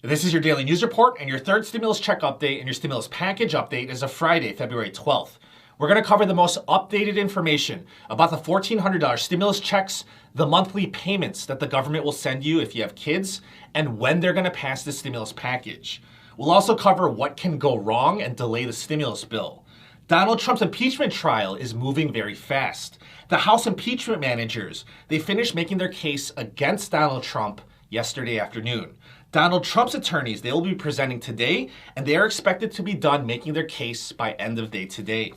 This is your daily news report and your third stimulus check update and your stimulus package update as of Friday, February 12th. We're going to cover the most updated information about the $1,400 stimulus checks, the monthly payments that the government will send you if you have kids, and when they're going to pass the stimulus package. We'll also cover what can go wrong and delay the stimulus bill. Donald Trump's impeachment trial is moving very fast. The House impeachment managers, they finished making their case against Donald Trump yesterday afternoon. Donald Trump's attorneys, they will be presenting today, and they are expected to be done making their case by end of day today.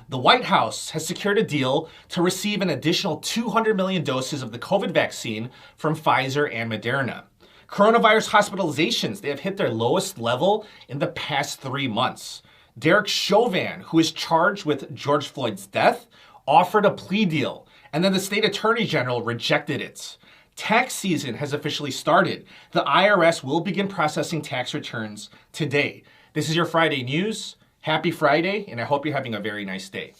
The White House has secured a deal to receive an additional 200 million doses of the COVID vaccine from Pfizer and Moderna. Coronavirus hospitalizations, they have hit their lowest level in the past 3 months. Derek Chauvin, who is charged with George Floyd's death, offered a plea deal, and then the state attorney general rejected it. Tax season has officially started. The IRS will begin processing tax returns today. This is your Friday news. Happy Friday, and I hope you're having a very nice day.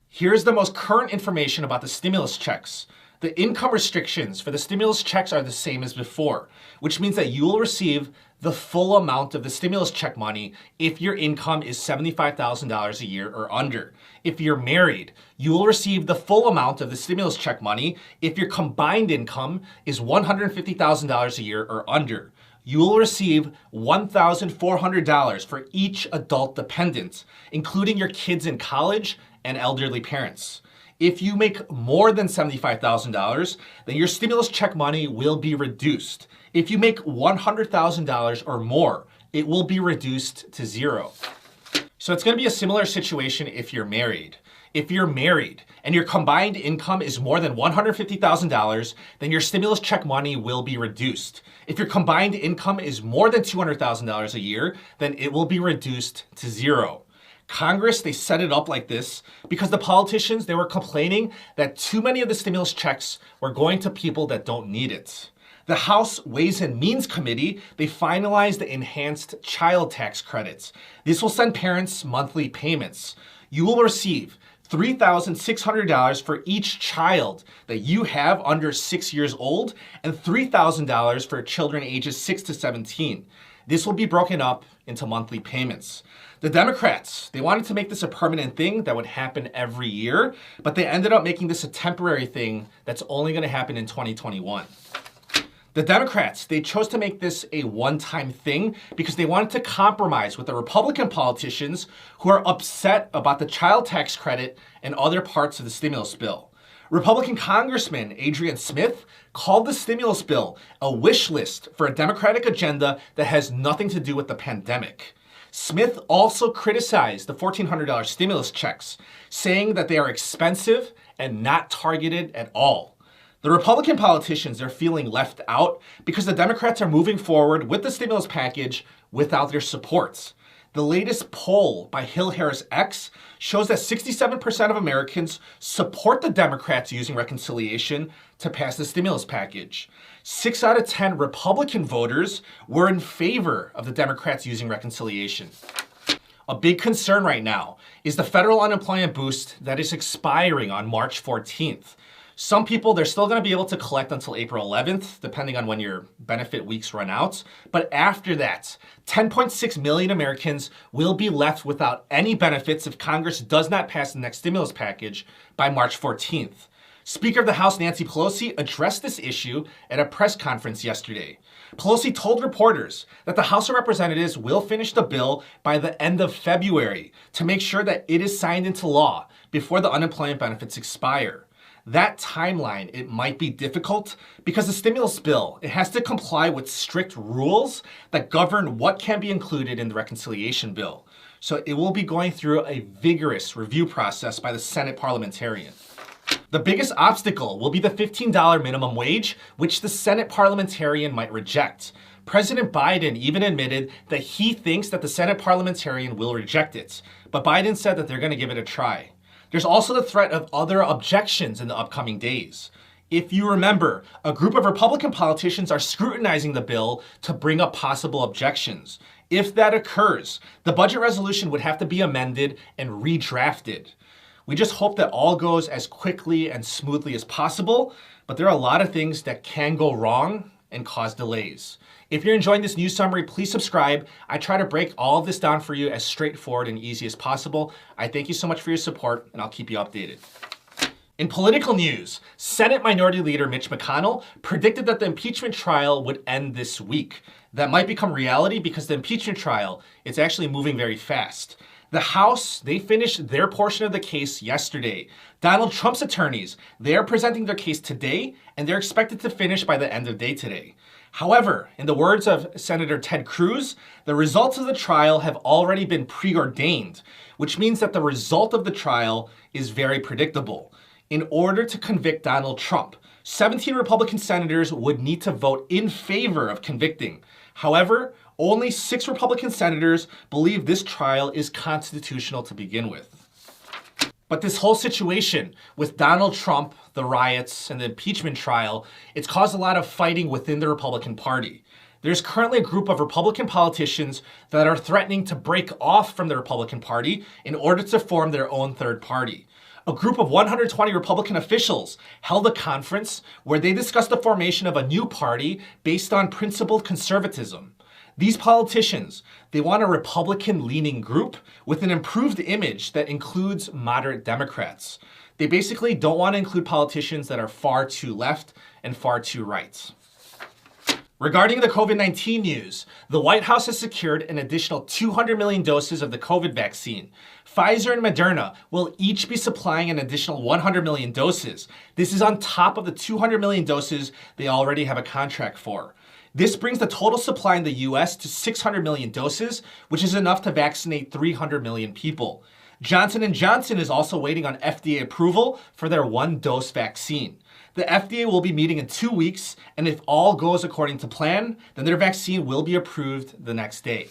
Here's the most current information about the stimulus checks. The income restrictions for the stimulus checks are the same as before, which means that you will receive the full amount of the stimulus check money if your income is $75,000 a year or under. If you're married, you will receive the full amount of the stimulus check money if your combined income is $150,000 a year or under. You will receive $1,400 for each adult dependent, including your kids in college and elderly parents. If you make more than $75,000, then your stimulus check money will be reduced. If you make $100,000 or more, it will be reduced to zero. So it's going to be a similar situation if you're married. If you're married and your combined income is more than $150,000, then your stimulus check money will be reduced. If your combined income is more than $200,000 a year, then it will be reduced to zero. Congress, they set it up like this because the politicians, they were complaining that too many of the stimulus checks were going to people that don't need it. The House Ways and Means Committee, they finalized the enhanced child tax credits. This will send parents monthly payments. You will receive $3,600 for each child that you have under 6 years old and $3,000 for children ages 6 to 17. This will be broken up into monthly payments. The Democrats, they wanted to make this a permanent thing that would happen every year, but they ended up making this a temporary thing that's only going to happen in 2021. The Democrats, they chose to make this a one-time thing because they wanted to compromise with the Republican politicians who are upset about the child tax credit and other parts of the stimulus bill. Republican Congressman Adrian Smith called the stimulus bill a wish list for a Democratic agenda that has nothing to do with the pandemic. Smith also criticized the $1,400 stimulus checks, saying that they are expensive and not targeted at all. The Republican politicians are feeling left out because the Democrats are moving forward with the stimulus package without their support. The latest poll by Hill Harris X shows that 67% of Americans support the Democrats using reconciliation to pass the stimulus package. 6 out of 10 Republican voters were in favor of the Democrats using reconciliation. A big concern right now is the federal unemployment boost that is expiring on March 14th. Some people, they're still going to be able to collect until April 11th, depending on when your benefit weeks run out. But after that, 10.6 million Americans will be left without any benefits if Congress does not pass the next stimulus package by March 14th. Speaker of the House Nancy Pelosi addressed this issue at a press conference yesterday. Pelosi told reporters that the House of Representatives will finish the bill by the end of February to make sure that it is signed into law before the unemployment benefits expire. That timeline, it might be difficult because the stimulus bill, it has to comply with strict rules that govern what can be included in the reconciliation bill. So it will be going through a vigorous review process by the Senate parliamentarian. The biggest obstacle will be the $15 minimum wage, which the Senate parliamentarian might reject. President Biden even admitted that he thinks that the Senate parliamentarian will reject it, but Biden said that they're going to give it a try. There's also the threat of other objections in the upcoming days. If you remember, a group of Republican politicians are scrutinizing the bill to bring up possible objections. If that occurs, the budget resolution would have to be amended and redrafted. We just hope that all goes as quickly and smoothly as possible, but there are a lot of things that can go wrong, and cause delays. If you're enjoying this news summary, please subscribe. I try to break all of this down for you as straightforward and easy as possible. I thank you so much for your support, and I'll keep you updated. In political news, Senate Minority Leader Mitch McConnell predicted that the impeachment trial would end this week. That might become reality because the impeachment trial, it's actually moving very fast. The House, they finished their portion of the case yesterday. Donald Trump's attorneys, they are presenting their case today, and they're expected to finish by the end of day today. However, in the words of Senator Ted Cruz, the results of the trial have already been preordained, which means that the result of the trial is very predictable. In order to convict Donald Trump, 17 Republican senators would need to vote in favor of convicting. However, only 6 Republican senators believe this trial is constitutional to begin with. But this whole situation with Donald Trump, the riots, and the impeachment trial, it's caused a lot of fighting within the Republican Party. There's currently a group of Republican politicians that are threatening to break off from the Republican Party in order to form their own third party. A group of 120 Republican officials held a conference where they discussed the formation of a new party based on principled conservatism. These politicians, they want a Republican-leaning group with an improved image that includes moderate Democrats. They basically don't want to include politicians that are far too left and far too right. Regarding the COVID-19 news, the White House has secured an additional 200 million doses of the COVID vaccine. Pfizer and Moderna will each be supplying an additional 100 million doses. This is on top of the 200 million doses they already have a contract for. This brings the total supply in the US to 600 million doses, which is enough to vaccinate 300 million people. Johnson & Johnson is also waiting on FDA approval for their one-dose vaccine. The FDA will be meeting in 2 weeks, and if all goes according to plan, then their vaccine will be approved the next day.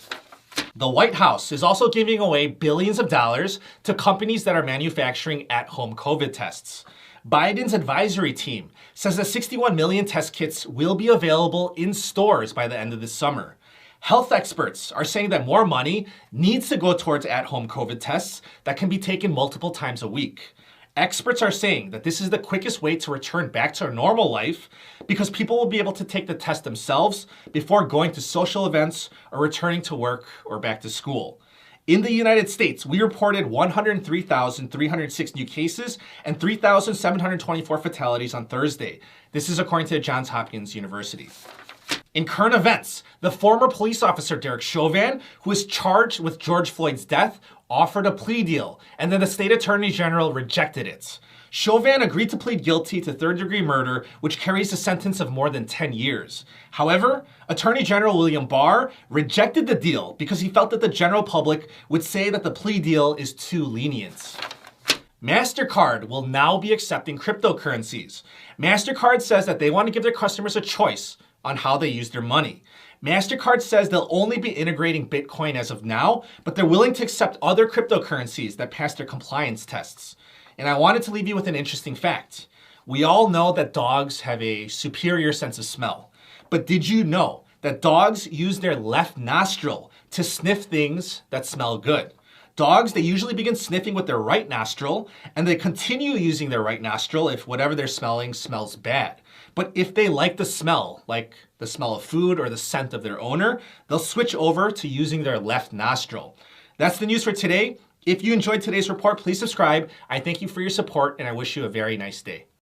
The White House is also giving away billions of dollars to companies that are manufacturing at-home COVID tests. Biden's advisory team says that 61 million test kits will be available in stores by the end of this summer. Health experts are saying that more money needs to go towards at-home COVID tests that can be taken multiple times a week. Experts are saying that this is the quickest way to return back to a normal life because people will be able to take the test themselves before going to social events or returning to work or back to school. In the United States, we reported 103,306 new cases and 3,724 fatalities on Thursday. This is according to Johns Hopkins University. In current events, the former police officer Derek Chauvin, who is charged with George Floyd's death, offered a plea deal, and then the state attorney general rejected it. Chauvin agreed to plead guilty to third-degree murder, which carries a sentence of more than 10 years. However, Attorney General William Barr rejected the deal because he felt that the general public would say that the plea deal is too lenient. MasterCard will now be accepting cryptocurrencies. MasterCard says that they want to give their customers a choice on how they use their money. MasterCard says they'll only be integrating Bitcoin as of now, but they're willing to accept other cryptocurrencies that pass their compliance tests. And I wanted to leave you with an interesting fact. We all know that dogs have a superior sense of smell. But did you know that dogs use their left nostril to sniff things that smell good? Dogs, they usually begin sniffing with their right nostril, and they continue using their right nostril if whatever they're smelling smells bad. But if they like the smell, like the smell of food or the scent of their owner, they'll switch over to using their left nostril. That's the news for today. If you enjoyed today's report, please subscribe. I thank you for your support, and I wish you a very nice day.